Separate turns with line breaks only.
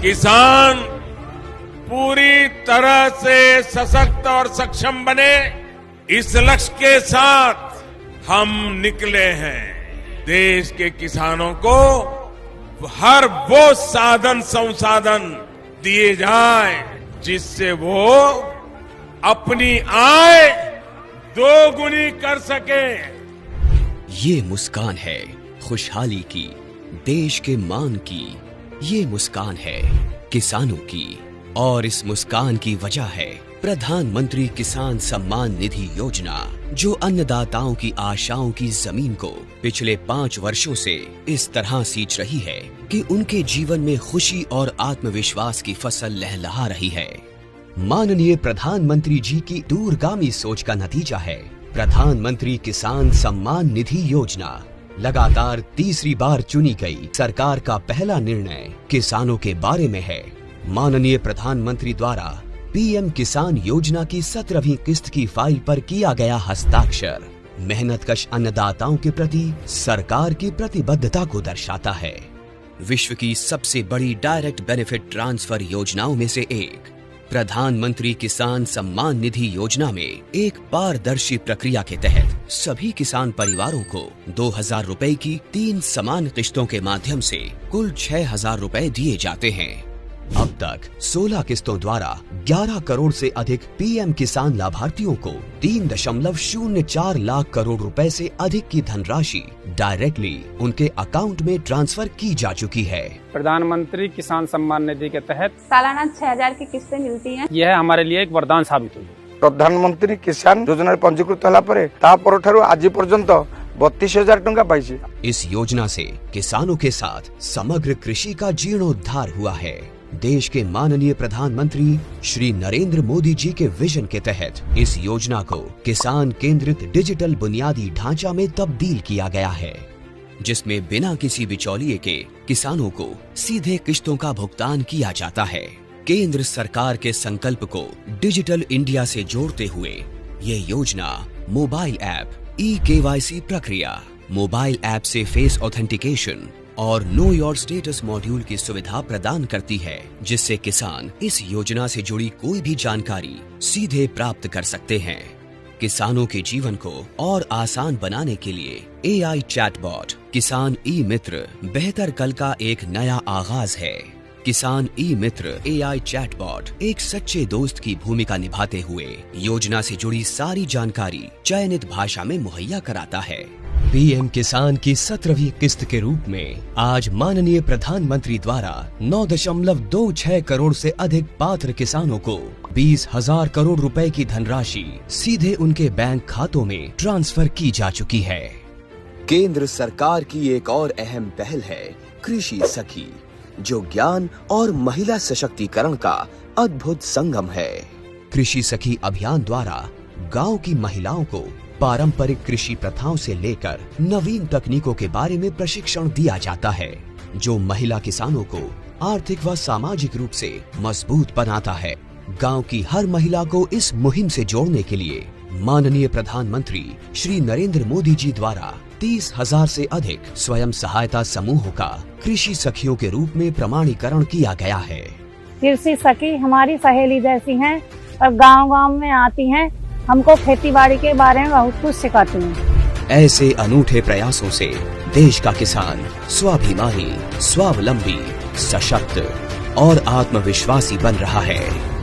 किसान पूरी तरह से सशक्त और सक्षम बने, इस लक्ष्य के साथ हम निकले हैं। देश के किसानों को हर वो साधन संसाधन दिए जाए जिससे वो अपनी आय दोगुनी कर सके।
ये मुस्कान है खुशहाली की, देश के मान की। ये मुस्कान है किसानों की, और इस मुस्कान की वजह है प्रधानमंत्री किसान सम्मान निधि योजना, जो अन्नदाताओं की आशाओं की जमीन को पिछले 5 वर्षों से इस तरह सींच रही है कि उनके जीवन में खुशी और आत्मविश्वास की फसल लहलहा रही है। माननीय प्रधानमंत्री जी की दूरगामी सोच का नतीजा है प्रधानमंत्री किसान सम्मान निधि योजना। लगातार तीसरी बार चुनी गई सरकार का पहला निर्णय किसानों के बारे में है। माननीय प्रधानमंत्री द्वारा पीएम किसान योजना की 17वीं किस्त की फाइल पर किया गया हस्ताक्षर मेहनतकश अन्नदाताओं के प्रति सरकार की प्रतिबद्धता को दर्शाता है। विश्व की सबसे बड़ी डायरेक्ट बेनिफिट ट्रांसफर योजनाओं में से एक प्रधानमंत्री किसान सम्मान निधि योजना में एक पारदर्शी प्रक्रिया के तहत सभी किसान परिवारों को 2000 रुपए की 3 समान किस्तों के माध्यम से कुल 6000 रुपए दिए जाते हैं। अब तक 16 किस्तों द्वारा 11 करोड़ से अधिक पीएम किसान लाभार्थियों को 3.04 लाख करोड़ रुपए से अधिक की धनराशि डायरेक्टली उनके अकाउंट में ट्रांसफर की जा चुकी है।
प्रधानमंत्री किसान सम्मान निधि के तहत
सालाना 6000 की किस्तें मिलती हैं।
यह हमारे लिए एक वरदान साबित हुई।
प्रधानमंत्री किसान योजना पंजीकृत होला परे ता परठारु आज पर्यंत 32,000 टंका पाइछि।
इस योजना से किसानों के साथ समग्र कृषि का जीर्णोद्धार हुआ है। देश के माननीय प्रधानमंत्री श्री नरेंद्र मोदी जी के विजन के तहत इस योजना को किसान केंद्रित डिजिटल बुनियादी ढांचा में तब्दील किया गया है, जिसमें बिना किसी बिचौलिए के किसानों को सीधे किस्तों का भुगतान किया जाता है। केंद्र सरकार के संकल्प को डिजिटल इंडिया से जोड़ते हुए ये योजना मोबाइल ऐप, ई-केवाईसी प्रक्रिया, मोबाइल ऐप से फेस ऑथेंटिकेशन और नो योर स्टेटस मॉड्यूल की सुविधा प्रदान करती है, जिससे किसान इस योजना से जुड़ी कोई भी जानकारी सीधे प्राप्त कर सकते हैं। किसानों के जीवन को और आसान बनाने के लिए AI चैटबॉट किसान ई मित्र बेहतर कल का एक नया आगाज है। किसान ई मित्र AI चैटबॉट एक सच्चे दोस्त की भूमिका निभाते हुए योजना से जुड़ी सारी जानकारी चयनित भाषा में मुहैया कराता है। पीएम किसान की 17वीं किस्त के रूप में आज माननीय प्रधानमंत्री द्वारा 9.26 करोड़ से अधिक पात्र किसानों को 20,000 करोड़ रुपए की धनराशि सीधे उनके बैंक खातों में ट्रांसफर की जा चुकी है। केंद्र सरकार की एक और अहम पहल है कृषि सखी, जो ज्ञान और महिला सशक्तिकरण का अद्भुत संगम है। कृषि सखी अभियान द्वारा गांव की महिलाओं को पारंपरिक कृषि प्रथाओं से लेकर नवीन तकनीकों के बारे में प्रशिक्षण दिया जाता है, जो महिला किसानों को आर्थिक व सामाजिक रूप से मजबूत बनाता है। गांव की हर महिला को इस मुहिम से जोड़ने के लिए माननीय प्रधानमंत्री श्री नरेंद्र मोदी जी द्वारा 30,000 से अधिक स्वयं सहायता समूहों का कृषि सखियों के रूप में प्रमाणीकरण किया गया है।
कृषि सखी हमारी सहेली जैसी हैं और गांव-गांव में आती हैं, हमको खेती बाड़ी के बारे में बहुत कुछ सिखाती हैं।
ऐसे अनूठे प्रयासों से देश का किसान स्वाभिमानी, स्वावलंबी, सशक्त और आत्मविश्वासी बन रहा है।